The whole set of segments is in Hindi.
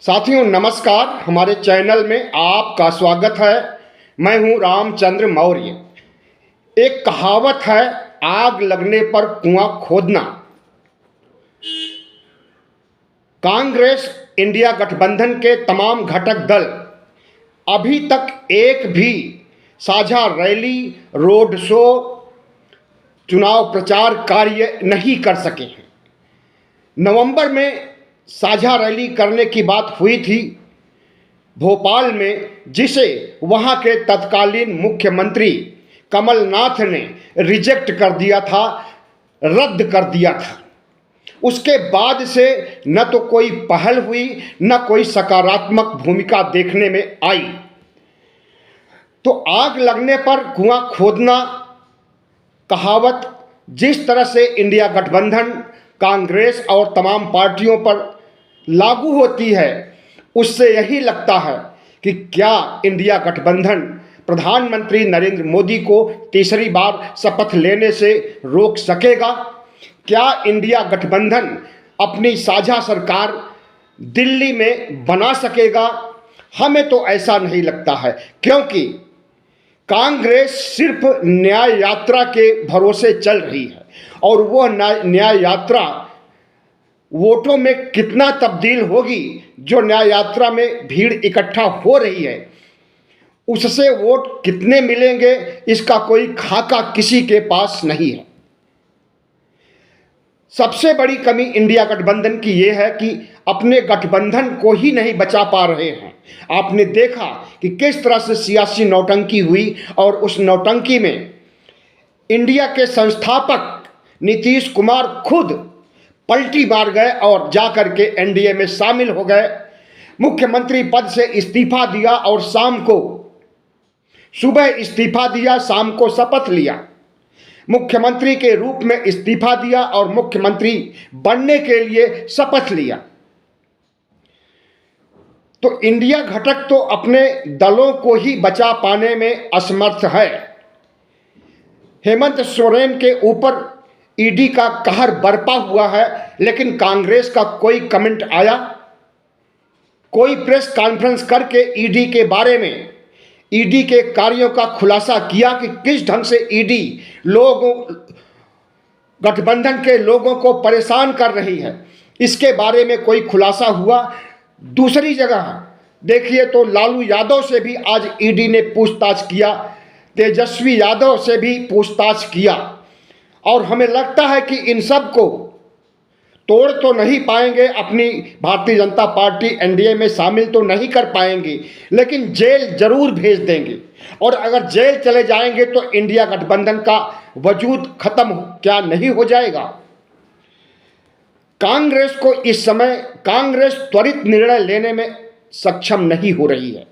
साथियों नमस्कार, हमारे चैनल में आपका स्वागत है। मैं हूं रामचंद्र मौर्य। एक कहावत है, आग लगने पर कुआं खोदना। कांग्रेस इंडिया गठबंधन के तमाम घटक दल अभी तक एक भी साझा रैली, रोड शो, चुनाव प्रचार कार्य नहीं कर सके हैं। नवंबर में साझा रैली करने की बात हुई थी भोपाल में, जिसे वहां के तत्कालीन मुख्यमंत्री कमलनाथ ने रिजेक्ट कर दिया था, रद्द कर दिया था। उसके बाद से न तो कोई पहल हुई, न कोई सकारात्मक भूमिका देखने में आई। तो आग लगने पर कुआं खोदना कहावत जिस तरह से इंडिया गठबंधन, कांग्रेस और तमाम पार्टियों पर लागू होती है, उससे यही लगता है कि क्या इंडिया गठबंधन प्रधानमंत्री नरेंद्र मोदी को तीसरी बार शपथ लेने से रोक सकेगा? क्या इंडिया गठबंधन अपनी साझा सरकार दिल्ली में बना सकेगा? हमें तो ऐसा नहीं लगता है, क्योंकि कांग्रेस सिर्फ न्याय यात्रा के भरोसे चल रही है और वह न्याय यात्रा वोटों में कितना तब्दील होगी, जो न्याय यात्रा में भीड़ इकट्ठा हो रही है उससे वोट कितने मिलेंगे, इसका कोई खाका किसी के पास नहीं है। सबसे बड़ी कमी इंडिया गठबंधन की यह है कि अपने गठबंधन को ही नहीं बचा पा रहे हैं। आपने देखा कि किस तरह से सियासी नौटंकी हुई और उस नौटंकी में इंडिया के संस्थापक नीतीश कुमार खुद पलटी मार गए और जाकर के एनडीए में शामिल हो गए। मुख्यमंत्री पद से इस्तीफा दिया और सुबह इस्तीफा दिया, शाम को शपथ लिया। मुख्यमंत्री के रूप में इस्तीफा दिया और मुख्यमंत्री बनने के लिए शपथ लिया। तो इंडिया घटक तो अपने दलों को ही बचा पाने में असमर्थ है। हेमंत सोरेन के ऊपर ईडी का कहर बरपा हुआ है, लेकिन कांग्रेस का कोई कमेंट आया? कोई प्रेस कॉन्फ्रेंस करके ईडी के बारे में, ईडी के कार्यों का खुलासा किया कि किस ढंग से ईडी गठबंधन के लोगों को परेशान कर रही है? इसके बारे में कोई खुलासा हुआ? दूसरी जगह देखिए तो लालू यादव से भी आज ईडी ने पूछताछ किया, तेजस्वी यादव से भी पूछताछ किया, और हमें लगता है कि इन सब को तोड़ तो नहीं पाएंगे। अपनी भारतीय जनता पार्टी एनडीए में शामिल तो नहीं कर पाएंगे, लेकिन जेल जरूर भेज देंगे। और अगर जेल चले जाएंगे तो इंडिया गठबंधन का वजूद खत्म क्या नहीं हो जाएगा? कांग्रेस को इस समय त्वरित निर्णय लेने में सक्षम नहीं हो रही है।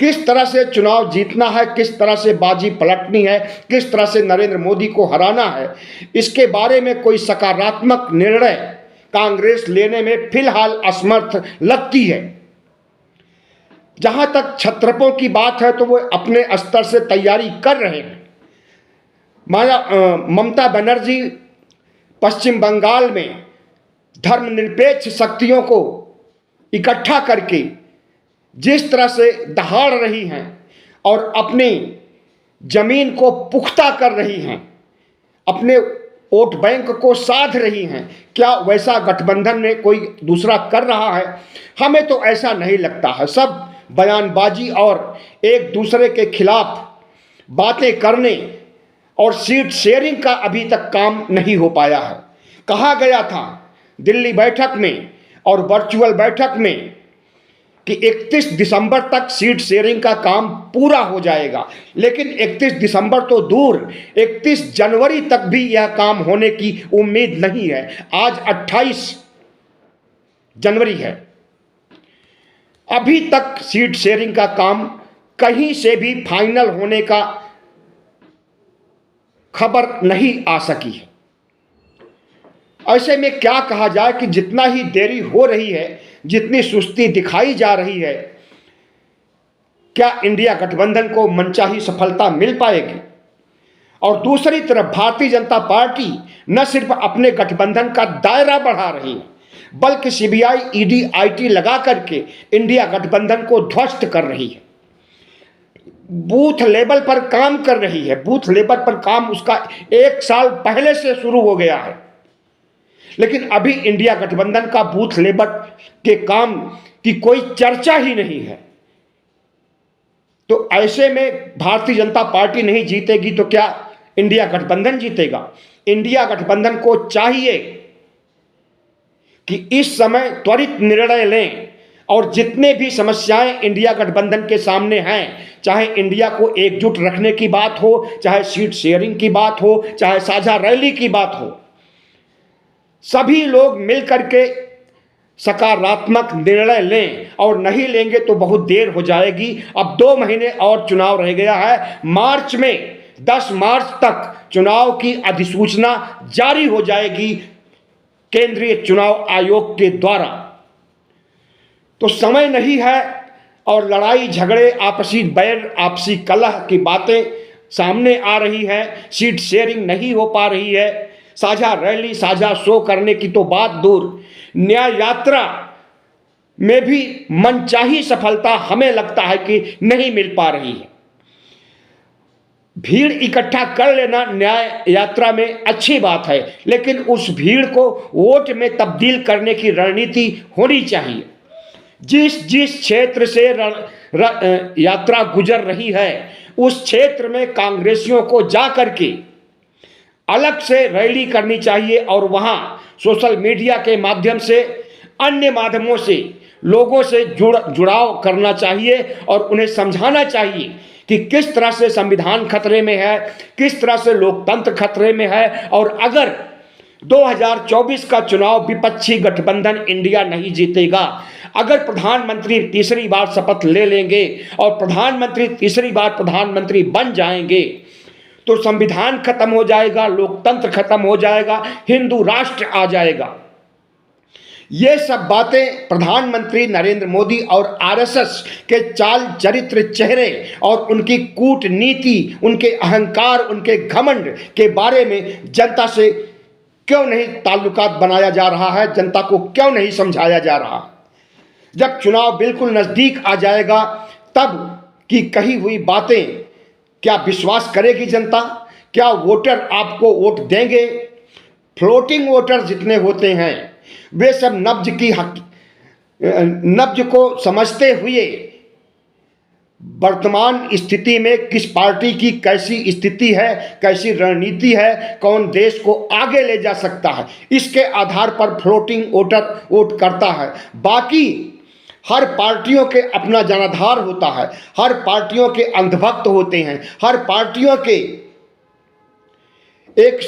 किस तरह से चुनाव जीतना है, किस तरह से बाजी पलटनी है, किस तरह से नरेंद्र मोदी को हराना है, इसके बारे में कोई सकारात्मक निर्णय कांग्रेस लेने में फिलहाल असमर्थ लगती है। जहां तक छत्रपों की बात है तो वो अपने स्तर से तैयारी कर रहे हैं। ममता बनर्जी पश्चिम बंगाल में धर्मनिरपेक्ष शक्तियों को इकट्ठा करके जिस तरह से दहाड़ रही हैं और अपनी जमीन को पुख्ता कर रही हैं, अपने वोट बैंक को साध रही हैं, क्या वैसा गठबंधन में कोई दूसरा कर रहा है? हमें तो ऐसा नहीं लगता है। सब बयानबाजी और एक दूसरे के खिलाफ बातें करने और सीट शेयरिंग का अभी तक काम नहीं हो पाया है। कहा गया था दिल्ली बैठक में और वर्चुअल बैठक में कि 31 दिसंबर तक सीट शेयरिंग का काम पूरा हो जाएगा, लेकिन 31 दिसंबर तो दूर, 31 जनवरी तक भी यह काम होने की उम्मीद नहीं है। आज 28 जनवरी है, अभी तक सीट शेयरिंग का काम कहीं से भी फाइनल होने का खबर नहीं आ सकी है। ऐसे में क्या कहा जाए कि जितना ही देरी हो रही है, जितनी सुस्ती दिखाई जा रही है, क्या इंडिया गठबंधन को मनचाही सफलता मिल पाएगी? और दूसरी तरफ भारतीय जनता पार्टी न सिर्फ अपने गठबंधन का दायरा बढ़ा रही है, बल्कि सीबीआई, ईडी, आईटी लगा करके इंडिया गठबंधन को ध्वस्त कर रही है, बूथ लेवल पर काम कर रही है। बूथ लेवल पर काम उसका 1 साल पहले से शुरू हो गया है, लेकिन अभी इंडिया गठबंधन का बूथ लेवल के काम की कोई चर्चा ही नहीं है। तो ऐसे में भारतीय जनता पार्टी नहीं जीतेगी तो क्या इंडिया गठबंधन जीतेगा? इंडिया गठबंधन को चाहिए कि इस समय त्वरित निर्णय लें और जितने भी समस्याएं इंडिया गठबंधन के सामने हैं, चाहे इंडिया को एकजुट रखने की बात हो, चाहे सीट शेयरिंग की बात हो, चाहे साझा रैली की बात हो, सभी लोग मिलकर के सकारात्मक निर्णय लें, और नहीं लेंगे तो बहुत देर हो जाएगी। अब 2 महीने और चुनाव रह गया है। मार्च में 10 मार्च तक चुनाव की अधिसूचना जारी हो जाएगी केंद्रीय चुनाव आयोग के द्वारा। तो समय नहीं है और लड़ाई झगड़े, आपसी बैर, आपसी कलह की बातें सामने आ रही है। सीट शेयरिंग नहीं हो पा रही है, साझा रैली, साझा शो करने की तो बात दूर, न्याय यात्रा में भी मनचाही सफलता हमें लगता है कि नहीं मिल पा रही है। भीड़ इकट्ठा कर लेना न्याय यात्रा में अच्छी बात है, लेकिन उस भीड़ को वोट में तब्दील करने की रणनीति होनी चाहिए। जिस जिस क्षेत्र से यात्रा गुजर रही है, उस क्षेत्र में कांग्रेसियों को जा करके अलग से रैली करनी चाहिए और वहां सोशल मीडिया के माध्यम से, अन्य माध्यमों से लोगों से जुड़ाव करना चाहिए और उन्हें समझाना चाहिए कि किस तरह से संविधान खतरे में है, किस तरह से लोकतंत्र खतरे में है। और अगर 2024 का चुनाव विपक्षी गठबंधन इंडिया नहीं जीतेगा, अगर प्रधानमंत्री तीसरी बार शपथ ले लेंगे और प्रधानमंत्री तीसरी बार प्रधानमंत्री बन जाएंगे, तो संविधान खत्म हो जाएगा, लोकतंत्र खत्म हो जाएगा, हिंदू राष्ट्र आ जाएगा। ये सब बातें प्रधानमंत्री नरेंद्र मोदी और आरएसएस के चाल चरित्र, चेहरे और उनकी कूटनीति, उनके अहंकार, उनके घमंड के बारे में जनता से क्यों नहीं ताल्लुकात बनाया जा रहा है, जनता को क्यों नहीं समझाया जा रहा? जब चुनाव बिल्कुल नजदीक आ जाएगा तब की कही हुई बातें क्या विश्वास करेगी जनता? क्या वोटर आपको वोट देंगे? फ्लोटिंग वोटर जितने होते हैं वे सब नब्ज को समझते हुए वर्तमान स्थिति में किस पार्टी की कैसी स्थिति है, कैसी रणनीति है, कौन देश को आगे ले जा सकता है, इसके आधार पर फ्लोटिंग वोटर वोट करता है। बाकी हर पार्टियों के अपना जनाधार होता है, हर पार्टियों के अंधभक्त होते हैं, हर पार्टियों के एक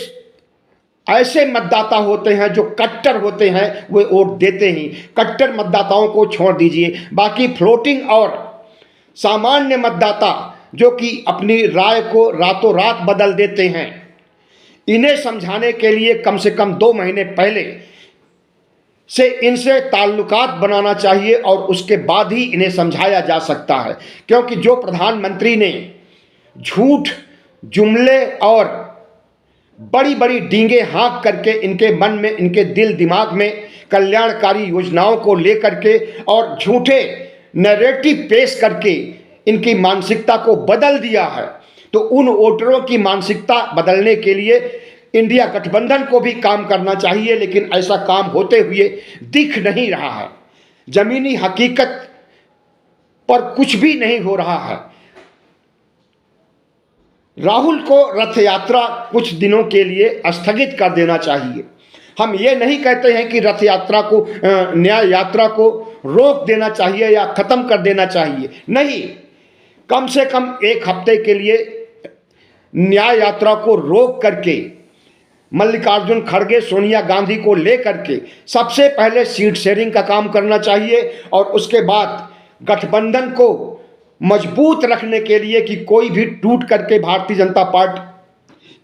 ऐसे मतदाता होते हैं जो कट्टर होते हैं, वे वोट देते ही। कट्टर मतदाताओं को छोड़ दीजिए, बाकी फ्लोटिंग और सामान्य मतदाता जो कि अपनी राय को रातों रात बदल देते हैं, इन्हें समझाने के लिए कम से कम 2 महीने पहले से इनसे ताल्लुकात बनाना चाहिए और उसके बाद ही इन्हें समझाया जा सकता है। क्योंकि जो प्रधानमंत्री ने झूठ, जुमले और बड़ी बड़ी डींगे हाँक करके इनके मन में, इनके दिल दिमाग में कल्याणकारी योजनाओं को लेकर के और झूठे नैरेटिव पेश करके इनकी मानसिकता को बदल दिया है, तो उन वोटरों की मानसिकता बदलने के लिए इंडिया गठबंधन को भी काम करना चाहिए। लेकिन ऐसा काम होते हुए दिख नहीं रहा है। जमीनी हकीकत पर कुछ भी नहीं हो रहा है। राहुल को रथ यात्रा कुछ दिनों के लिए स्थगित कर देना चाहिए। हम ये नहीं कहते हैं कि रथ यात्रा को, न्याय यात्रा को रोक देना चाहिए या खत्म कर देना चाहिए, नहीं, कम से कम 1 हफ्ते के लिए न्याय यात्रा को रोक करके मल्लिकार्जुन खड़गे, सोनिया गांधी को लेकर के सबसे पहले सीट शेयरिंग का काम करना चाहिए और उसके बाद गठबंधन को मजबूत रखने के लिए कि कोई भी टूट करके भारतीय जनता पार्टी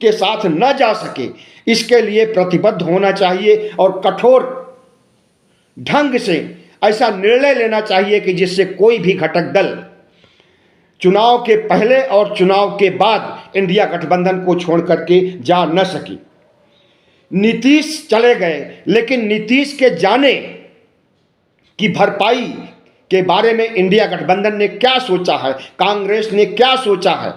के साथ न जा सके, इसके लिए प्रतिबद्ध होना चाहिए और कठोर ढंग से ऐसा निर्णय लेना चाहिए कि जिससे कोई भी घटक दल चुनाव के पहले और चुनाव के बाद इंडिया गठबंधन को छोड़ करके जा न सके। नीतीश चले गए, लेकिन नीतीश के जाने की भरपाई के बारे में इंडिया गठबंधन ने क्या सोचा है, कांग्रेस ने क्या सोचा है?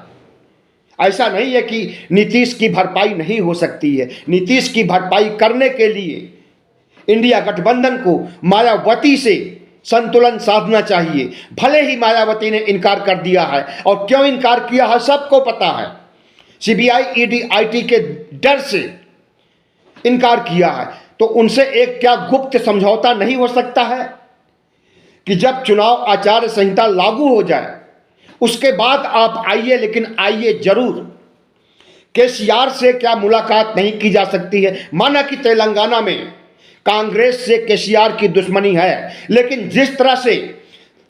ऐसा नहीं है कि नीतीश की भरपाई नहीं हो सकती है। नीतीश की भरपाई करने के लिए इंडिया गठबंधन को मायावती से संतुलन साधना चाहिए। भले ही मायावती ने इनकार कर दिया है, और क्यों इनकार किया है सबको पता है। सीबीआई ईडी आईटी के डर से इनकार किया है, तो उनसे एक क्या गुप्त समझौता नहीं हो सकता है कि जब चुनाव आचार संहिता लागू हो जाए उसके बाद आप आइए, लेकिन आइए जरूर। केसीआर से क्या मुलाकात नहीं की जा सकती है? माना कि तेलंगाना में कांग्रेस से केसीआर की दुश्मनी है, लेकिन जिस तरह से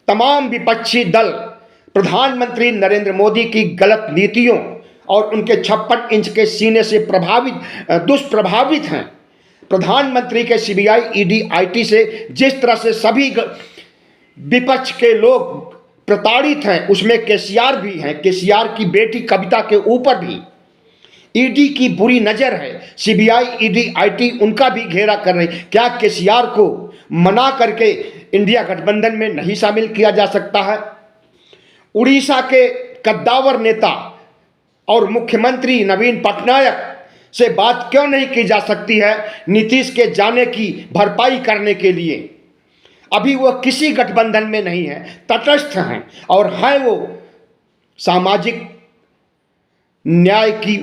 तमाम विपक्षी दल प्रधानमंत्री नरेंद्र मोदी की गलत नीतियों और उनके 56 इंच के सीने से दुष्प्रभावित हैं, प्रधानमंत्री के सीबीआई ईडी आईटी से जिस तरह से सभी विपक्ष के लोग प्रताड़ित हैं, उसमें केसीआर भी हैं। केसीआर की बेटी कविता के ऊपर भी ईडी की बुरी नजर है। सीबीआई ईडी आईटी उनका भी घेरा कर रही। क्या केसीआर को मना करके इंडिया गठबंधन में नहीं शामिल किया जा सकता है? उड़ीसा के कद्दावर नेता और मुख्यमंत्री नवीन पटनायक से बात क्यों नहीं की जा सकती है नीतीश के जाने की भरपाई करने के लिए? अभी वो किसी गठबंधन में नहीं है, तटस्थ हैं, और हैं वो सामाजिक न्याय की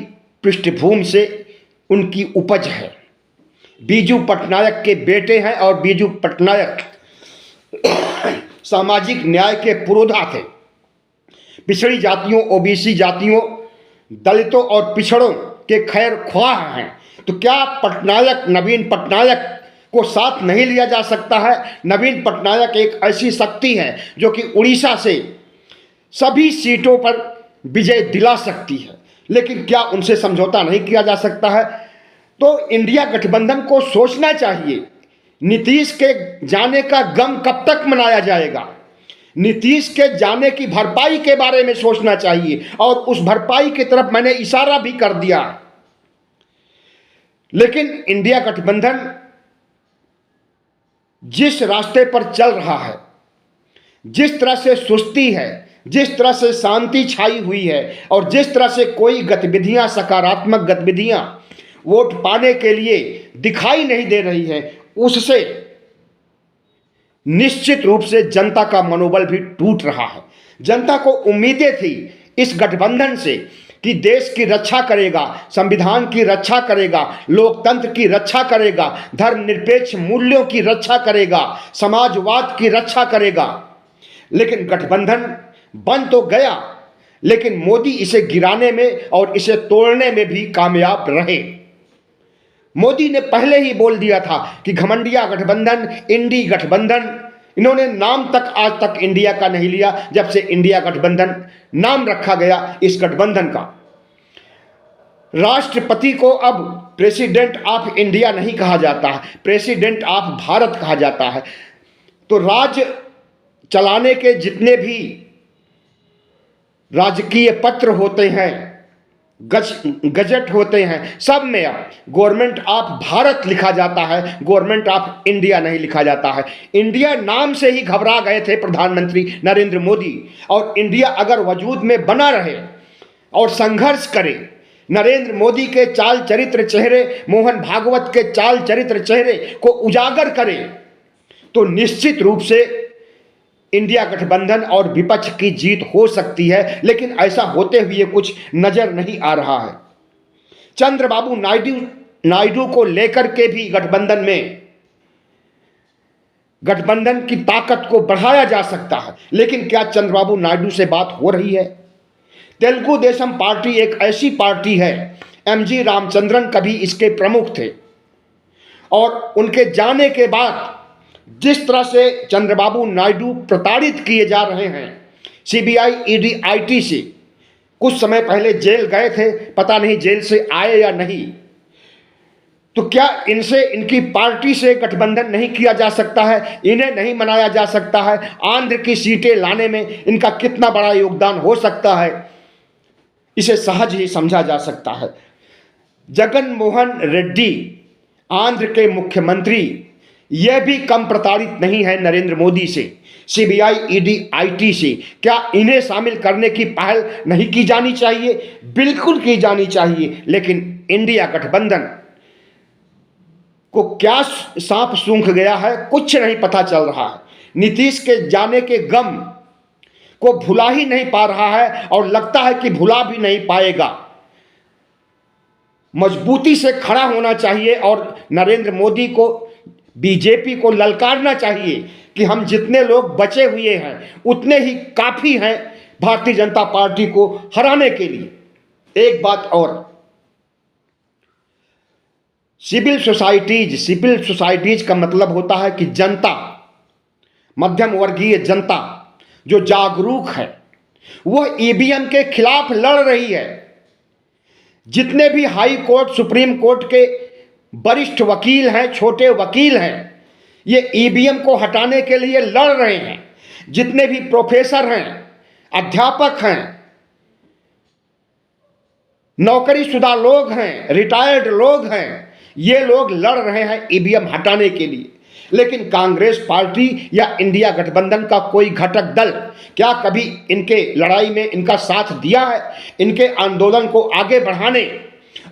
पृष्ठभूमि से उनकी उपज है। बीजू पटनायक के बेटे हैं, और बीजू पटनायक सामाजिक न्याय के पुरोधा थे। पिछड़ी जातियों, ओबीसी जातियों, दलितों और पिछड़ों के खैर ख्वाह हैं। तो क्या नवीन पटनायक को साथ नहीं लिया जा सकता है? नवीन पटनायक एक ऐसी शक्ति है जो कि उड़ीसा से सभी सीटों पर विजय दिला सकती है, लेकिन क्या उनसे समझौता नहीं किया जा सकता है? तो इंडिया गठबंधन को सोचना चाहिए, नीतीश के जाने का गम कब तक मनाया जाएगा? नीतीश के जाने की भरपाई के बारे में सोचना चाहिए, और उस भरपाई की तरफ मैंने इशारा भी कर दिया। लेकिन इंडिया गठबंधन जिस रास्ते पर चल रहा है, जिस तरह से सुस्ती है, जिस तरह से शांति छाई हुई है, और जिस तरह से कोई गतिविधियां, सकारात्मक गतिविधियां वोट पाने के लिए दिखाई नहीं दे रही है, उससे निश्चित रूप से जनता का मनोबल भी टूट रहा है। जनता को उम्मीदें थी इस गठबंधन से कि देश की रक्षा करेगा, संविधान की रक्षा करेगा, लोकतंत्र की रक्षा करेगा, धर्मनिरपेक्ष मूल्यों की रक्षा करेगा, समाजवाद की रक्षा करेगा। लेकिन गठबंधन बन तो गया, लेकिन मोदी इसे गिराने में और इसे तोड़ने में भी कामयाब रहे। मोदी ने पहले ही बोल दिया था कि घमंडिया गठबंधन, इंडी गठबंधन, इन्होंने नाम तक आज तक इंडिया का नहीं लिया जब से इंडिया गठबंधन नाम रखा गया इस गठबंधन का। राष्ट्रपति को अब प्रेसिडेंट ऑफ इंडिया नहीं कहा जाता है, प्रेसिडेंट ऑफ भारत कहा जाता है। तो राज चलाने के जितने भी राजकीय पत्र होते हैं, गजट होते हैं, सब में अब गवर्नमेंट ऑफ भारत लिखा जाता है, गवर्नमेंट ऑफ इंडिया नहीं लिखा जाता है। इंडिया नाम से ही घबरा गए थे प्रधानमंत्री नरेंद्र मोदी। और इंडिया अगर वजूद में बना रहे और संघर्ष करे, नरेंद्र मोदी के चाल चरित्र चेहरे, मोहन भागवत के चाल चरित्र चेहरे को उजागर करे, तो निश्चित रूप से इंडिया गठबंधन और विपक्ष की जीत हो सकती है। लेकिन ऐसा होते हुए कुछ नजर नहीं आ रहा है। चंद्रबाबू नायडू को लेकर के भी गठबंधन की ताकत को बढ़ाया जा सकता है, लेकिन क्या चंद्रबाबू नायडू से बात हो रही है? तेलुगु देशम पार्टी एक ऐसी पार्टी है, एमजी रामचंद्रन कभी इसके प्रमुख थे, और उनके जाने के बाद जिस तरह से चंद्रबाबू नायडू प्रताड़ित किए जा रहे हैं सीबीआई ईडी आईटी से, कुछ समय पहले जेल गए थे, पता नहीं जेल से आए या नहीं, तो क्या इनसे, इनकी पार्टी से गठबंधन नहीं किया जा सकता है? इन्हें नहीं मनाया जा सकता है? आंध्र की सीटें लाने में इनका कितना बड़ा योगदान हो सकता है, इसे सहज ही समझा जा सकता है। जगन मोहन रेड्डी आंध्र के मुख्यमंत्री यह भी कम प्रताड़ित नहीं है नरेंद्र मोदी से, सीबीआई, ईडी, आईटी से। क्या इन्हें शामिल करने की पहल नहीं की जानी चाहिए? बिल्कुल की जानी चाहिए, लेकिन इंडिया गठबंधन को क्या सांप सूंघ गया है कुछ नहीं पता चल रहा है। नीतीश के जाने के गम को भुला ही नहीं पा रहा है और लगता है कि भुला भी नहीं पाएगा। मजबूती से खड़ा होना चाहिए और नरेंद्र मोदी को, बीजेपी को ललकारना चाहिए कि हम जितने लोग बचे हुए हैं उतने ही काफी हैं भारतीय जनता पार्टी को हराने के लिए। एक बात और, सिविल सोसाइटीज का मतलब होता है कि जनता, मध्यम वर्गीय जनता जो जागरूक है, वह ईवीएम के खिलाफ लड़ रही है। जितने भी हाई कोर्ट, सुप्रीम कोर्ट के वरिष्ठ वकील हैं, छोटे वकील हैं, ये ईवीएम को हटाने के लिए लड़ रहे हैं। जितने भी प्रोफेसर हैं, अध्यापक हैं, नौकरीशुदा लोग हैं, रिटायर्ड लोग हैं, ये लोग लड़ रहे हैं ईवीएम हटाने के लिए। लेकिन कांग्रेस पार्टी या इंडिया गठबंधन का कोई घटक दल क्या कभी इनके लड़ाई में इनका साथ दिया है? इनके आंदोलन को आगे बढ़ाने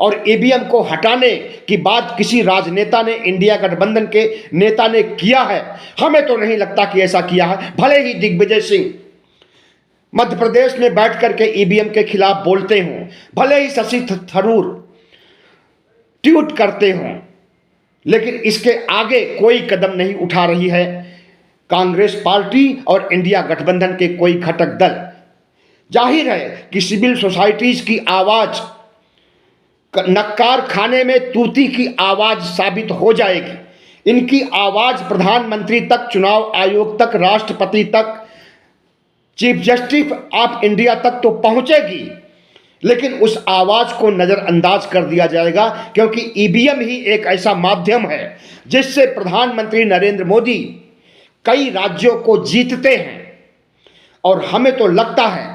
और ईवीएम को हटाने की बात किसी राजनेता ने, इंडिया गठबंधन के नेता ने किया है? हमें तो नहीं लगता कि ऐसा किया है। भले ही दिग्विजय सिंह मध्य प्रदेश में बैठ करके ईवीएम के खिलाफ बोलते हों, भले ही शशि थरूर ट्वीट करते हों, लेकिन इसके आगे कोई कदम नहीं उठा रही है कांग्रेस पार्टी और इंडिया गठबंधन के कोई घटक दल। जाहिर है कि सिविल सोसाइटीज की आवाज नक्कार खाने में तूती की आवाज साबित हो जाएगी। इनकी आवाज प्रधानमंत्री तक, चुनाव आयोग तक, राष्ट्रपति तक, चीफ जस्टिस ऑफ इंडिया तक तो पहुंचेगी, लेकिन उस आवाज को नजरअंदाज कर दिया जाएगा, क्योंकि ईवीएम ही एक ऐसा माध्यम है जिससे प्रधानमंत्री नरेंद्र मोदी कई राज्यों को जीतते हैं। और हमें तो लगता है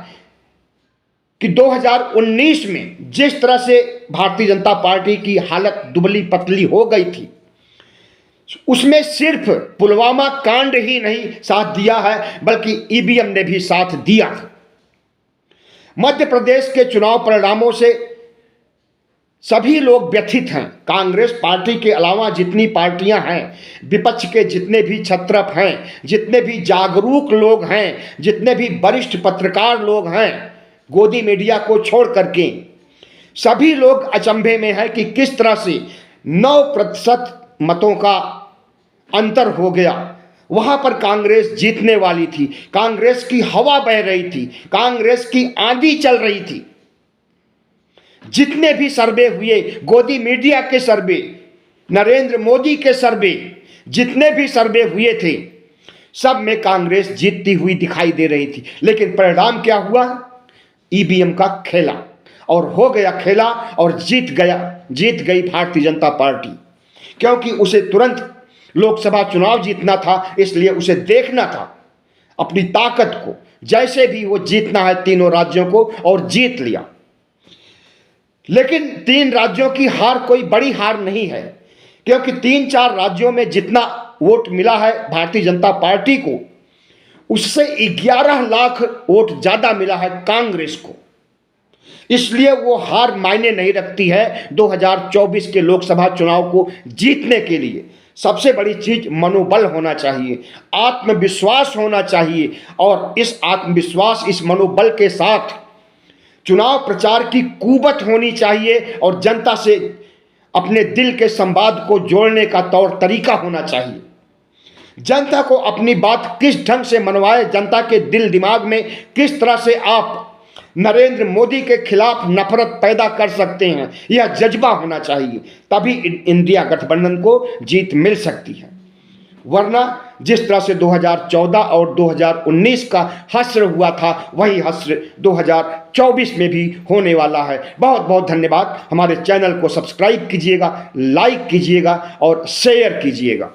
कि 2019 में जिस तरह से भारतीय जनता पार्टी की हालत दुबली पतली हो गई थी, उसमें सिर्फ पुलवामा कांड ही नहीं साथ दिया है, बल्कि ईवीएम ने भी साथ दिया था। मध्य प्रदेश के चुनाव परिणामों से सभी लोग व्यथित हैं। कांग्रेस पार्टी के अलावा जितनी पार्टियां हैं, विपक्ष के जितने भी छत्रप हैं, जितने भी जागरूक लोग हैं, जितने भी वरिष्ठ पत्रकार लोग हैं, गोदी मीडिया को छोड़ करके सभी लोग अचंभे में हैं कि किस तरह से 9% मतों का अंतर हो गया। वहां पर कांग्रेस जीतने वाली थी, कांग्रेस की हवा बह रही थी, कांग्रेस की आंधी चल रही थी। जितने भी सर्वे हुए, गोदी मीडिया के सर्वे, नरेंद्र मोदी के सर्वे, जितने भी सर्वे हुए थे, सब में कांग्रेस जीतती हुई दिखाई दे रही थी। लेकिन परिणाम क्या हुआ? ईवीएम का खेला, और हो गया खेला और जीत गई भारतीय जनता पार्टी, क्योंकि उसे तुरंत लोकसभा चुनाव जीतना था, इसलिए उसे देखना था अपनी ताकत को, जैसे भी वो जीतना है तीनों राज्यों को, और जीत लिया। लेकिन 3 राज्यों की हार कोई बड़ी हार नहीं है, क्योंकि 3-4 राज्यों में जितना वोट मिला है भारतीय जनता पार्टी को, उससे 11 लाख वोट ज्यादा मिला है कांग्रेस को। इसलिए वो हार मायने नहीं रखती है 2024 के लोकसभा चुनाव को जीतने के लिए। सबसे बड़ी चीज मनोबल होना चाहिए, आत्मविश्वास होना चाहिए, और इस आत्मविश्वास, इस मनोबल के साथ चुनाव प्रचार की कुवत होनी चाहिए, और जनता से अपने दिल के संवाद को जोड़ने का तौर तरीका होना चाहिए। जनता को अपनी बात किस ढंग से मनवाए, जनता के दिल दिमाग में किस तरह से आप नरेंद्र मोदी के खिलाफ नफरत पैदा कर सकते हैं, यह जज्बा होना चाहिए। तभी इंडिया गठबंधन को जीत मिल सकती है। वरना जिस तरह से 2014 और 2019 का हश्र हुआ था, वही हश्र 2024 में भी होने वाला है। बहुत बहुत धन्यवाद। हमारे चैनल को सब्सक्राइब कीजिएगा, लाइक कीजिएगा और शेयर कीजिएगा।